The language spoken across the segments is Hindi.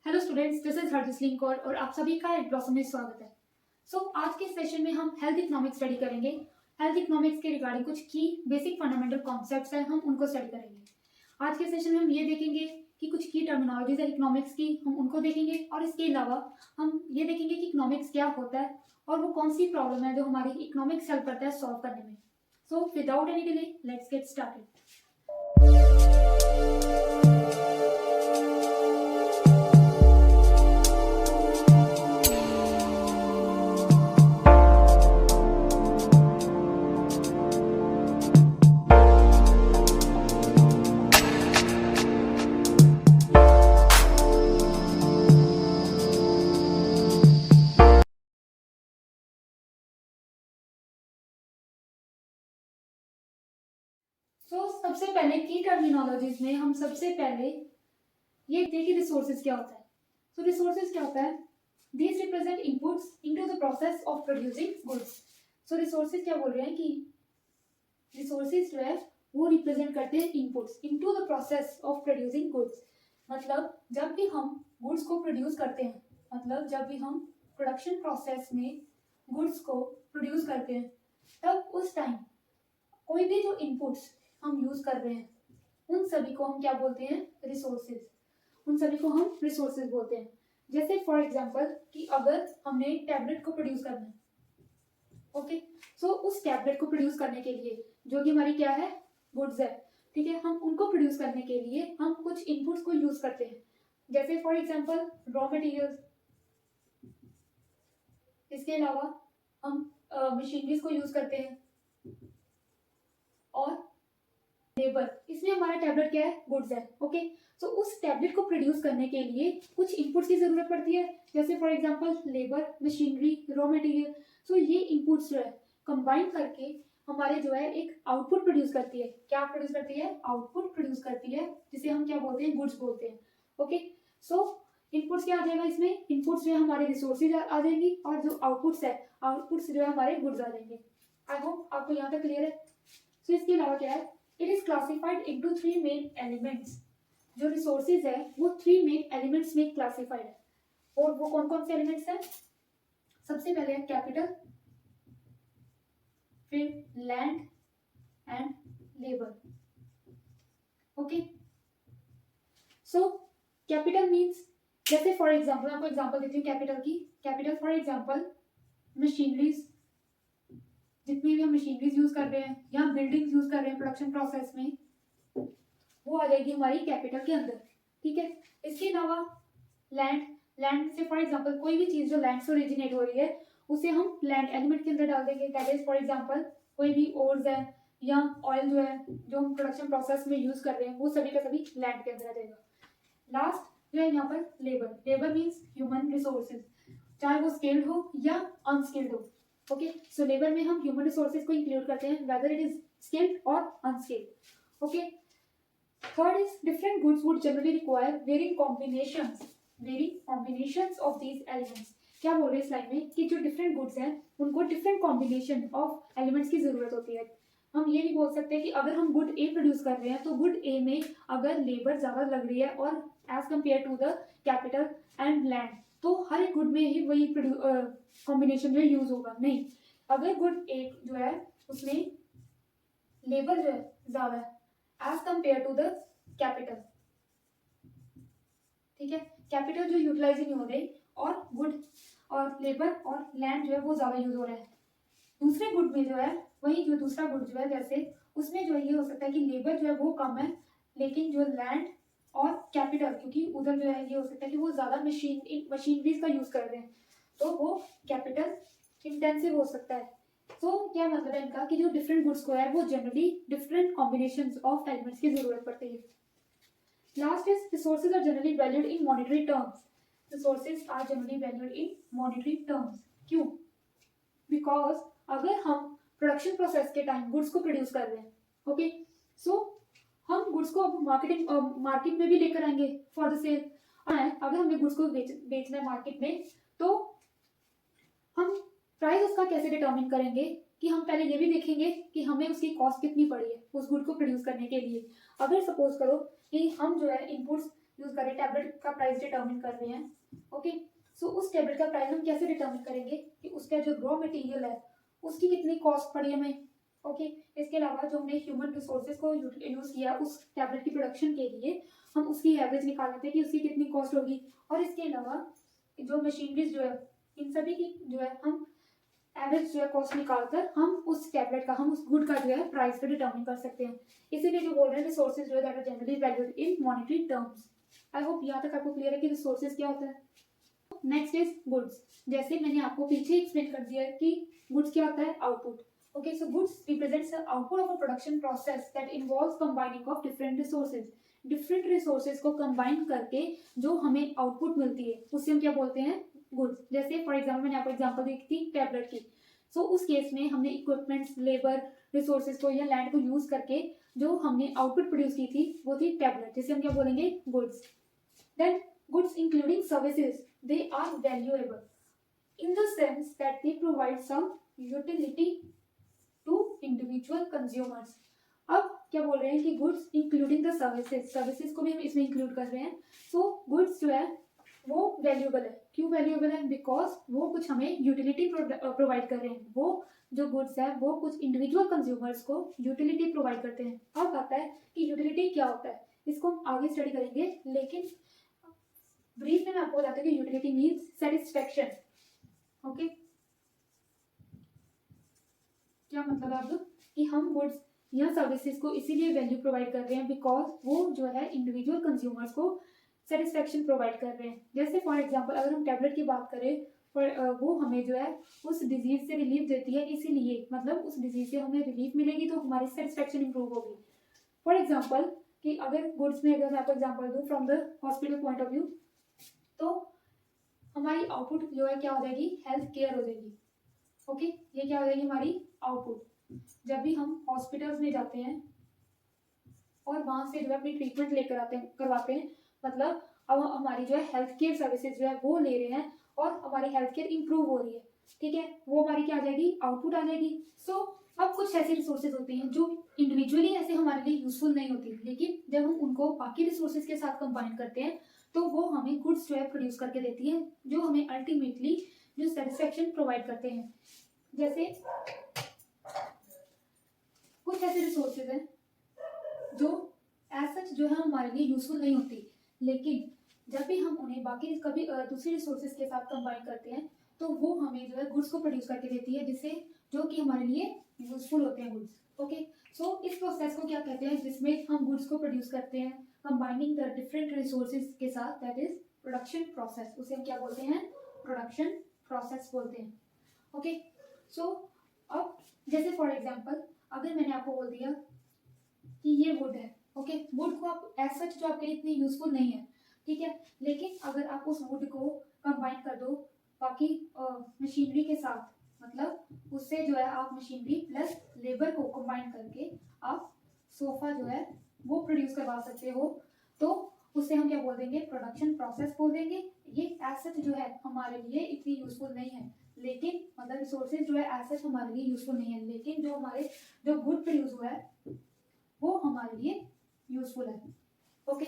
Hello students, this is Harjasleen Kaur और आप सभी का एक ब्लॉसम में स्वागत है। आज के सेशन में हम हेल्थ इकोनॉमिक्स स्टडी करेंगे। हेल्थ इकोनॉमिक्स के रिगार्डिंग कुछ की बेसिक फंडामेंटल कॉन्सेप्ट्स हैं, हम उनको स्टडी करेंगे। आज के सेशन में हम ये देखेंगे कि कुछ की टर्मिनोलॉजीज है इकोनॉमिक्स की, हम उनको देखेंगे और इसके अलावा हम ये देखेंगे कि इकोनॉमिक्स क्या होता है और वो कौन सी प्रॉब्लम है जो हमारी इकोनॉमिक्स हेल्प करता है सॉल्व करने में। So without any delay let's get started. सबसे पहले की टर्मिनोलॉजीज में हम सबसे पहले ये देखते हैं कि रिसोर्सेज क्या होता है। रिसोर्सेज क्या होता है? These represent inputs into the process of producing goods. Resources क्या बोल रहे हैं कि रिसोर्सेज जो है वो रिप्रेजेंट करते हैं inputs into the process of producing goods. मतलब जब भी हम गुड्स को प्रोड्यूस करते हैं, मतलब जब भी हम प्रोडक्शन प्रोसेस में गुड्स को प्रोड्यूस करते हैं, तब उस टाइम कोई भी जो इनपुट्स हम यूज कर रहे हैं उन सभी को हम क्या बोलते हैं? रिसोर्सेज। उन सभी को हम रिसोर्सेज बोलते हैं। जैसे फॉर एग्जांपल कि अगर हमने टैबलेट को प्रोड्यूस करना है, ओके, सो उस टैबलेट को प्रोड्यूस करने के लिए जो कि हमारी क्या है? गुड्स है, ठीक है। हम उनको प्रोड्यूस करने के लिए हम कुछ इनपुट्स को यूज करते हैं। जैसे फॉर एग्जांपल रॉ मटेरियल्स, इसके अलावा हम मशीनरीज को यूज करते हैं और लेबर। इसमें हमारा टैबलेट क्या है? गुड्स है, ओके। सो उस टैबलेट को प्रोड्यूस करने के लिए कुछ इनपुट्स की जरूरत पड़ती है, जैसे for example labour, machinery, raw material. So ये इनपुट्स जो है कंबाइन करके हमारे जो है एक आउटपुट प्रोड्यूस करती है। क्या प्रोड्यूस करती है? आउटपुट प्रोड्यूस करती है, जिसे हम क्या बोलते हैं? गुड्स बोलते हैं, ओके। सो इनपुट्स क्या आ जाएगा इसमें? इनपुट्स जो है हमारे रिसोर्सेज आ जाएंगी और जो आउटपुट्स है, आउटपुट्स जो है हमारे गुड्स आ जाएंगे। आई होप आपको यहाँ तक क्लियर है। सो इसके अलावा क्या है? It is classified into three main elements. जो resources है वो three main elements में classified है। और वो कौन कौन से elements हैं? सबसे पहले है capital, फिर land and labor. Okay. So capital means, जैसे फॉर एग्जाम्पल आपको एग्जाम्पल देती हूँ कैपिटल की। कैपिटल फॉर एग्जाम्पल मशीनरीज, जितनी भी हम मशीनरीज यूज कर रहे हैं या बिल्डिंग्स यूज कर रहे हैं प्रोडक्शन प्रोसेस में, वो आ जाएगी हमारी कैपिटल के अंदर, ठीक है। इसके अलावा लैंड, लैंड से फॉर एग्जांपल कोई भी चीज जो लैंड से ओरिजिनेट हो रही है उसे हम लैंड एलिमेंट के अंदर डाल देंगे। दैट इज फॉर एग्जांपल कोई भी ओर्स है या ऑयल जो है जो हम प्रोडक्शन प्रोसेस में यूज कर रहे हैं वो सभी का सभी लैंड के अंदर आ जाएगा। लास्ट जो है यहाँ पर labour. Labour means human resources, चाहे वो स्किल्ड हो या अनस्किल्ड हो, ओके। सो लेबर में हम ह्यूमन रिसोर्सेज को इंक्लूड करते हैं, वेदर इट इज स्किल्ड और unskilled, okay. Third is different goods would generally require varying combinations of these elements. क्या बोल रहे हैं इस लाइन में कि जो डिफरेंट गुड्स हैं उनको डिफरेंट कॉम्बिनेशन ऑफ एलिमेंट्स की जरूरत होती है। हम ये भी बोल सकते हैं कि अगर हम गुड ए प्रोड्यूस कर रहे हैं तो गुड ए में अगर लेबर ज्यादा लग रही है और as compare to the capital and land, तो हर एक गुड में ही वही कॉम्बिनेशन जो यूज होगा। नहीं, अगर गुड ए जो है उसमें लेबर जो है ज्यादा है as compare to the capital, ठीक है। कैपिटल जो यूटिलाइज नहीं हो रही और गुड और लेबर और लैंड जो है वो ज्यादा यूज हो रहा है। दूसरे गुड में जो है वही जो दूसरा गुड जो है जैसे उसमें जो है ये हो सकता है कि लेबर जो है वो कम है, लेकिन जो लैंड और कैपिटल, क्योंकि उधर जो है ये हो सकता है कि वो ज्यादा मशीनरीज का यूज कर रहे हैं तो वो कैपिटल इंटेंसिव हो सकता है। तो क्या मतलब है इनका कि जो डिफरेंट गुड्स को है वो generally different combinations of elements की जरूरत पड़ती है। Last is resources are generally valued in monetary terms. Resources are generally valued in monetary terms. क्यों? बिकॉज अगर हम प्रोडक्शन प्रोसेस के टाइम गुड्स को प्रोड्यूस कर रहे हैं, ओके, सो हम गुड्स को अब मार्केट में भी लेकर आएंगे फॉर द सेल। अगर हमें गुड्स को बेचना है मार्केट में तो हम प्राइस उसका कैसे डिटरमिन करेंगे कि हम पहले ये भी देखेंगे कि हमें उसकी कॉस्ट कितनी पड़ी है उस गुड को प्रोड्यूस करने के लिए। अगर सपोज करो कि हम जो है इनपुट्स यूज कर रहे हैं, टैबलेट का प्राइस डिटर्मिन कर रहे हैं, ओके। सो उस टैबलेट का प्राइस हम कैसे डिटर्मिन करेंगे कि उसका जो रॉ मटेरियल है उसकी कितनी कॉस्ट पड़ी हमें, ओके। इसके अलावा जो हमने ह्यूमन रिसोर्सेज को यूज किया उस टैबलेट की प्रोडक्शन के लिए, हम उसकी एवरेज निकाल लेते हैं कि उसकी कितनी कॉस्ट होगी। और इसके अलावा जो मशीनरीज जो है इन सभी की जो है हम एवरेज जो है कॉस्ट निकालकर हम उस टैबलेट का, हम उस गुड का जो है प्राइस को डिटर्मिन कर सकते हैं। इसीलिए जो बोल रहे हैं रिसोर्सेज जो है that are generally valued in monetary terms. I hope यहाँ तक आपको क्लियर है कि रिसोर्सेज क्या होता है। Next is goods. जैसे मैंने आपको पीछे एक्सप्लेन कर दिया कि गुड्स क्या होता है, output, okay. So goods represents the output of a production process that involves combining of different resources. Different resources को कंबाइन करके जो हमें आउटपुट मिलती है उससे हम क्या बोलते हैं, गुड्स। जैसे फॉर एग्जाम्पल मैंने आपको एग्जाम्पल दी थी टैबलेट की। सो उस केस में हमने इक्विपमेंट्स, लेबर, रिसोर्सेज को या लैंड को यूज करके जो हमने आउटपुट प्रोड्यूस की थी वो थी टैबलेट, जिसे हम क्या बोलेंगे, goods. Then goods including services, they are valuable in the sense that they provide some utility to individual consumers। अब क्या बोल रहे हैं कि goods including the services, services को भी हम इसमें इंक्लूड कर रहे हैं। सो गुड्स जो है वो वैल्यूएबल है। क्यों वैल्यूएबल है, बिकॉज वो कुछ हमें यूटिलिटी प्रोवाइड कर रहे हैं। वो जो गुड्स है वो कुछ इंडिविजुअल कंज्यूमर्स को यूटिलिटी प्रोवाइड करते हैं। अब आता है कि यूटिलिटी क्या होता है, इसको हम आगे स्टडी करेंगे, लेकिन ब्रीफ में मैं आपको बताती हूँ कि यूटिलिटी मीन्स सेटिस्फैक्शन, ओके। क्या मतलब अब कि हम गुड्स या सर्विसेज को इसीलिए वैल्यू प्रोवाइड कर रहे हैं बिकॉज वो जो है इंडिविजुअल कंज्यूमर्स को सेटिस्फैक्शन प्रोवाइड कर रहे हैं। जैसे फॉर एग्जांपल अगर हम टैबलेट की बात करें, वो हमें जो है उस डिजीज से रिलीफ देती है, इसीलिए मतलब उस डिजीज से हमें रिलीफ मिलेगी तो हमारी सेटिस्फैक्शन इंप्रूव होगी। फॉर एग्जाम्पल कि अगर गुड्स में अगर मैं आपको एग्जाम्पल दूँ from the hospital point of view, तो हमारी आउटपुट जो है क्या हो जाएगी, हेल्थ केयर हो जाएगी, ओके। ये क्या हो जाएगी हमारी आउटपुट। जब भी हम हॉस्पिटल्स में जाते हैं और वहां से जो है अपनी ट्रीटमेंट लेकर आते हैं, करवाते हैं, मतलब अब हमारी जो है हेल्थ केयर सर्विसेज जो है वो ले रहे हैं और हमारी हेल्थ केयर इंप्रूव हो रही है, ठीक है, वो हमारी क्या आ जाएगी, आउटपुट आ जाएगी। सो अब कुछ ऐसी रिसोर्सेज होती हैं जो इंडिविजुअली ऐसे हमारे लिए यूजफुल नहीं होती, लेकिन जब हम उनको बाकी रिसोर्सेज के साथ कंबाइन करते हैं तो वो हमें गुड्स जो है प्रोड्यूस करके देती है, जो हमें अल्टीमेटली जो सेटिस्फैक्शन प्रोवाइड करते हैं। जैसे कुछ ऐसे रिसोर्सेज हैं जो एज सच जो है हमारे लिए यूजफुल नहीं होती, लेकिन जब भी हम उन्हें बाकी कभी दूसरी रिसोर्सेज के साथ कंबाइन करते हैं तो वो हमें जो है गुड्स को प्रोड्यूस करके देती है, जिससे जो कि हमारे लिए यूजफुल होते हैं गुड्स, ओके। सो इस प्रोसेस को क्या कहते हैं, जिसमें हम गुड्स को प्रोड्यूस करते हैं कंबाइनिंग द डिफरेंट रिसोर्सेज के साथ, दैट इज प्रोडक्शन प्रोसेस। उसे हम क्या बोलते हैं, प्रोडक्शन प्रोसेस बोलते हैं, ओके। सो अब जैसे फॉर एग्जांपल अगर मैंने आपको बोल दिया कि ये वुड है, ओके, वुड को आप एज सच जो आपके लिए इतनी यूजफुल नहीं है, ठीक है, लेकिन अगर आप उस वुड को कंबाइन कर दो बाकी मशीनरी के साथ, मतलब उससे जो है आप मशीनरी प्लस लेबर को कंबाइन करके आप सोफा जो है वो प्रोड्यूस करवा सकते हो, तो उससे हम क्या बोल देंगे, प्रोडक्शन प्रोसेस बोल देंगे। ये एज सच जो है हमारे लिए इतनी यूजफुल नहीं है, लेकिन मतलब रिसोर्सेज जो है एज सच हमारे लिए यूजफुल नहीं है, लेकिन जो हमारे जो गुड प्रोड्यूस हुआ है वो हमारे लिए यूजफुल है, ओके।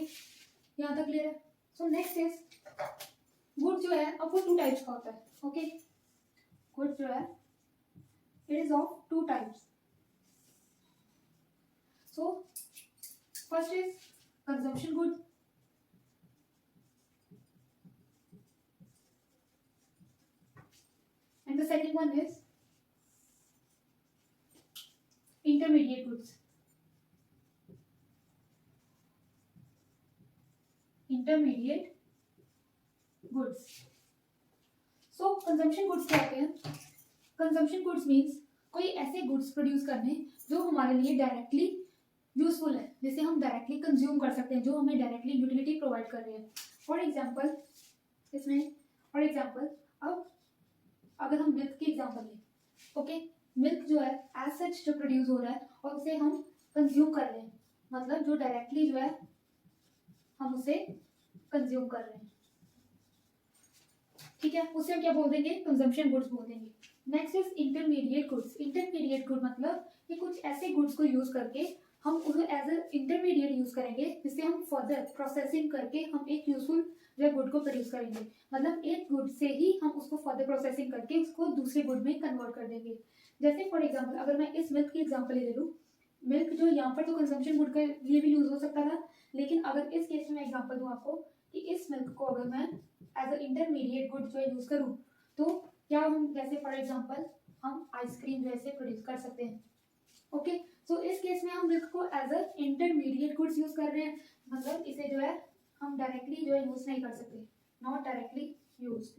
यहाँ तक क्लियर है। सो नेक्स्ट इज गुड जो है अब वो टू टाइप्स का होता है, ओके। गुड जो है it is of two types. So first is consumption good, and the second one is intermediate goods। intermediate goods। so consumption goods क्या होते हैं, consumption goods means कोई ऐसे goods प्रोड्यूस करने जो हमारे लिए डायरेक्टली यूजफुल है, जिसे हम डायरेक्टली कंज्यूम कर सकते हैं, जो हमें डायरेक्टली यूटिलिटी प्रोवाइड कर रहे हैं। फॉर एग्जाम्पल इसमें फॉर एग्जाम्पल अब अगर हम मिल्क की एग्जांपल लें, ओके, मिल्क जो है एज सच जो प्रोड्यूस हो रहा है और उसे हम कंज्यूम कर रहे हैं, मतलब जो डायरेक्टली जो है हम उसे कंज्यूम कर रहे हैं, ठीक है, उसे हम क्या बोल देंगे, कंजम्पशन गुड्स बोल देंगे। Next is intermediate goods. Intermediate good मतलब कि कुछ ऐसे गुड्स को यूज करके हम उन्हें एज अ इंटरमीडिएट यूज करेंगे, जिससे हम फर्दर प्रोसेसिंग करके हम एक यूजफुल जो गुड को प्रोड्यूस करेंगे। मतलब एक गुड से ही हम उसको फर्दर प्रोसेसिंग करके उसको दूसरे गुड में कन्वर्ट कर देंगे। जैसे फॉर एग्जाम्पल अगर मैं इस मिल्क की एग्जाम्पल ले लूँ, मिल्क जो यहाँ पर तो कंजम्पशन गुड के लिए भी यूज हो सकता था, लेकिन अगर इस केस में मैं एग्जाम्पल दूँ आपको कि इस मिल्क को अगर मैं एज अ इंटरमीडिएट गुड जो यूज करूँ, तो क्या हम जैसे फॉर एग्जाम्पल हम आइसक्रीम जैसे प्रोड्यूस कर सकते हैं। ओके, सो इस केस में हम मिल्क को as a intermediate goods use कर रहे हैं, मतलब इसे जो है हम डायरेक्टली जो है यूज नहीं कर सकते, नॉट डायरेक्टली यूज।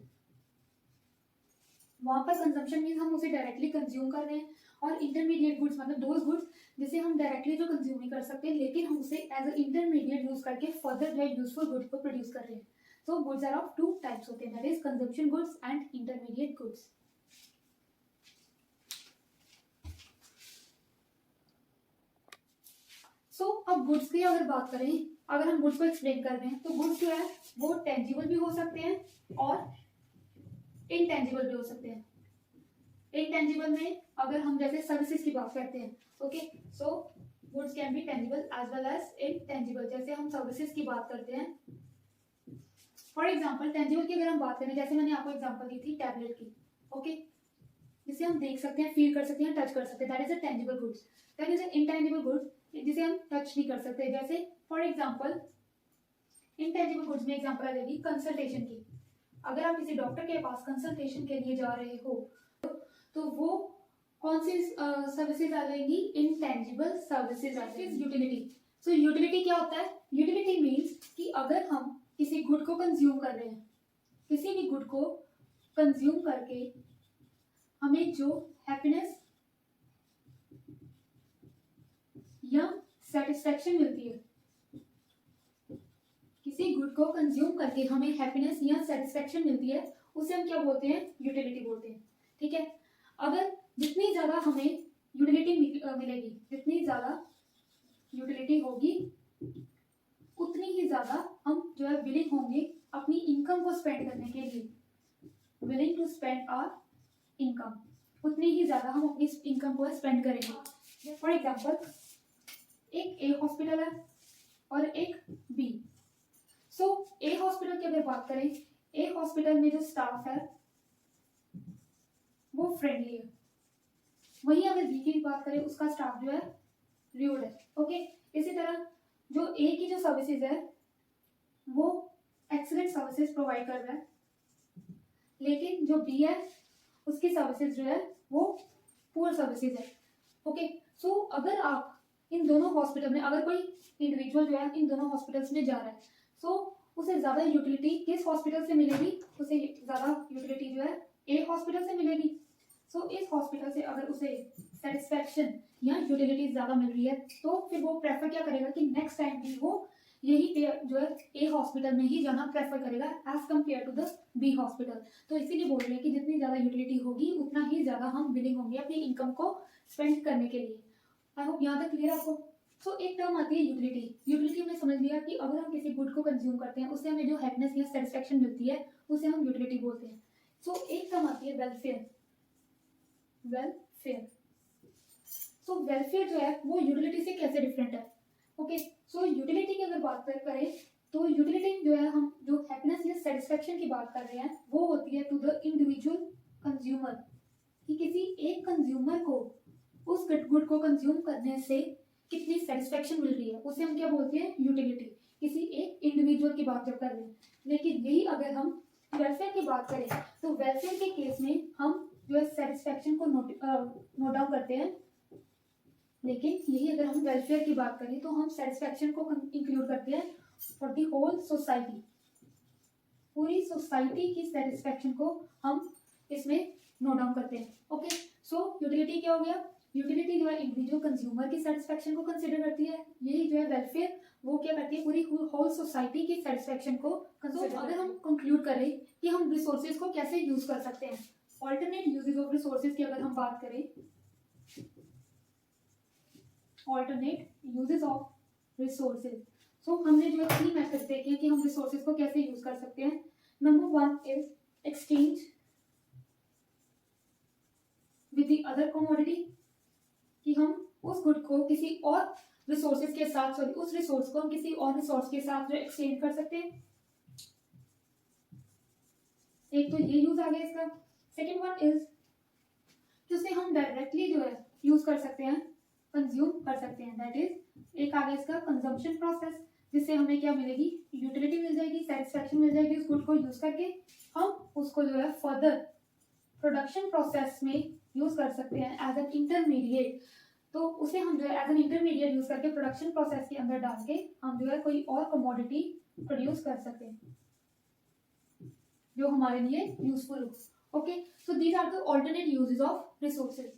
वहां पर कंजम्पशन मीन हम उसे डायरेक्टली कंज्यूम कर रहे हैं, और इंटरमीडिएट गुड्स मतलब दोज गुड्स जिसे हम डायरेक्टली जो कंज्यूम नहीं कर सकते, लेकिन हम उसे एज अ इंटरमीडिएट यूज करके फर्दर जो है यूजफुल गुड को प्रोड्यूस कर रहे हैं। So goods are of two types होते हैं, that is consumption goods and intermediate goods. So अब गुड्स की अगर बात करें, अगर हम गुड्स को एक्सप्लेन कर रहे हैं, तो गुड्स जो है वो टेंजिबल भी हो सकते हैं और इनटेंजिबल भी हो सकते हैं। इनटेंजिबल में अगर हम जैसे सर्विसेज की बात करते हैं, okay, so goods can be tangible as well as intangible. जैसे हम सर्विसेज की बात करते हैं, फॉर एग्जांपल टेंजिबल की अगर हम बात करें, जैसे मैंने आपको एग्जांपल दी थी टैबलेट की, ओके, जिसे हम देख सकते हैं, फील कर सकते हैं, टच कर सकते हैं, that is a tangible goods. That is a intangible goods जिसे हम टच नहीं कर सकते। जैसे फॉर एग्जांपल इनटेंजिबल गुड्स में एग्जांपल आ जाएगी कंसल्टेशन की। अगर आप किसी डॉक्टर के पास कंसल्टेशन के लिए जा रहे हो, तो वो कौन सी सर्विसेज आ जाएंगी, इनटेंजिबल सर्विसेज आ जाएंगी। यूटिलिटी, सो यूटिलिटी क्या होता है, यूटिलिटी मीन्स कि अगर हम किसी गुड को कंज्यूम कर रहे हैं, किसी भी गुड को कंज्यूम करके हमें जो हैप्पीनेस या सेटिस्फेक्शन मिलती है, किसी गुड को कंज्यूम करके हमें हैप्पीनेस या सेटिस्फेक्शन मिलती है, उसे हम क्या बोलते हैं, यूटिलिटी बोलते हैं। ठीक है, अगर जितनी ज्यादा हमें यूटिलिटी मिलेगी, जितनी ज्यादा यूटिलिटी होगी, उतनी ही ज्यादा हम जो है विलिंग होंगे अपनी इनकम को स्पेंड करने के लिए, willing to spend our income, उतनी ही ज्यादा हम अपनी इनकम को स्पेंड करेंगे। फॉर एग्जाम्पल एक ए हॉस्पिटल है और एक बी। सो ए हॉस्पिटल की अगर बात करें, ए हॉस्पिटल में जो स्टाफ है वो फ्रेंडली है, वहीं अगर बी की बात करें उसका स्टाफ जो है रूड है। ओके, इसी तरह जो ए की जो सर्विसेज है वो एक्सीलेंट सर्विसेज प्रोवाइड कर रहा है, लेकिन जो बी है उसकी सर्विसेज जो है वो पुअर सर्विसेज है। ओके, सो अगर आप इन दोनों हॉस्पिटल में, अगर कोई इंडिविजुअल जो है इन दोनों हॉस्पिटल्स में जा रहा है, सो उसे ज्यादा यूटिलिटी किस हॉस्पिटल से मिलेगी, उसे ज्यादा यूटिलिटी जो है ए हॉस्पिटल से मिलेगी। सो इस हॉस्पिटल से अगर उसे सेटिस्फेक्शन या यूटिलिटी ज्यादा मिल रही है, तो फिर वो प्रेफर क्या करेगा कि नेक्स्ट टाइम भी वो यही जो है ए हॉस्पिटल में ही जाना प्रेफर करेगा as compare to the B hospital. तो इसीलिए बोल रहे हैं कि जितनी ज्यादा यूटिलिटी होगी उतना ही ज्यादा हम बिलिंग होंगे अपनी इनकम को स्पेंड करने के लिए। आई होप यहाँ तक क्लियर आपको। सो एक टर्म आती है यूटिलिटी। यूटिलिटी में समझ लिया कि अगर हम किसी गुड को कंज्यूम करते हैं, उससे हमें जो हैप्पीनेस या सेटिस्फेक्शन मिलती है, उसे हम यूटिलिटी बोलते हैं। सो एक टर्म आती है वेलफेयर। वेलफेयर, सो वेलफेयर जो है वो यूटिलिटी से कैसे डिफरेंट है। ओके, सो यूटिलिटी की अगर बात करें, तो यूटिलिटी जो है हम जो हैप्पीनेस या सेटिस्फेक्शन की बात कर रहे हैं वो होती है टू द इंडिविजुअल कंज्यूमर, कि किसी एक कंज्यूमर को उस गुड को कंज्यूम करने से कितनी सेटिस्फेक्शन मिल रही है, उसे हम क्या बोलते हैं, यूटिलिटी। किसी एक इंडिविजुअल की बात जब कर रहे हैं। लेकिन यही अगर हम वेलफेयर की बात करें, तो वेलफेयर के केस में हम जो है सेटिस्फेक्शन को नोट डाउन करते हैं, लेकिन यही अगर हम वेलफेयर की बात करें तो हम सेटिस्फेक्शन को इंक्लूड करते हैं फॉर दी होल सोसाइटी। पूरी सोसाइटी की सेटिस्फेक्शन को हम इसमें नोट डाउन करते हैं। ओके, सो यूटिलिटी क्या हो गया, यूटिलिटी जो है इंडिविजुअल कंज्यूमर की सेटिस्फेक्शन को कंसिडर करती है, यही जो है वेलफेयर वो क्या करती है, पूरी होल सोसाइटी की सेटिस्फेक्शन को कंसिडर। अगर हम कंक्लूड करें कि हम रिसोर्सेज को कैसे यूज कर सकते हैं, ऑल्टरनेट यूजेज ऑफ रिसोर्सेज की अगर हम बात करें, ऑल्टरनेट यूजेस ऑफ रिसोर्सेज, सो हमने जो है 3 मेथड्स देखे कि हम रिसोर्सेज को कैसे यूज कर सकते हैं। Number 1 is exchange with the other commodity, कि हम उस गुड को किसी और रिसोर्सेज के साथ, सॉरी उस रिसोर्स को हम किसी और रिसोर्स के साथ जो एक्सचेंज कर सकते हैं। एक तो ये यूज आ गया इसका। सेकेंड वन इज कि उसे हम डायरेक्टली जो है यूज कर सकते हैं, कंज्यूम कर सकते हैं। दैट इज एक आ गया इसका कंजम्पशन प्रोसेस, जिससे हमें क्या मिलेगी, यूटिलिटी मिल जाएगी, सेटिस्फैक्शन मिल जाएगी उस गुड को यूज करके। हम उसको जो है फर्दर प्रोडक्शन प्रोसेस में यूज कर सकते हैं एज एन इंटरमीडिएट। तो उसे हम जो है एज एन इंटरमीडिएट यूज करके प्रोडक्शन प्रोसेस के अंदर डाल के हम जो है कोई और कमोडिटी प्रोड्यूस कर सकते हैं जो हमारे लिए यूजफुल हो। Okay, so these are the alternate uses of resources.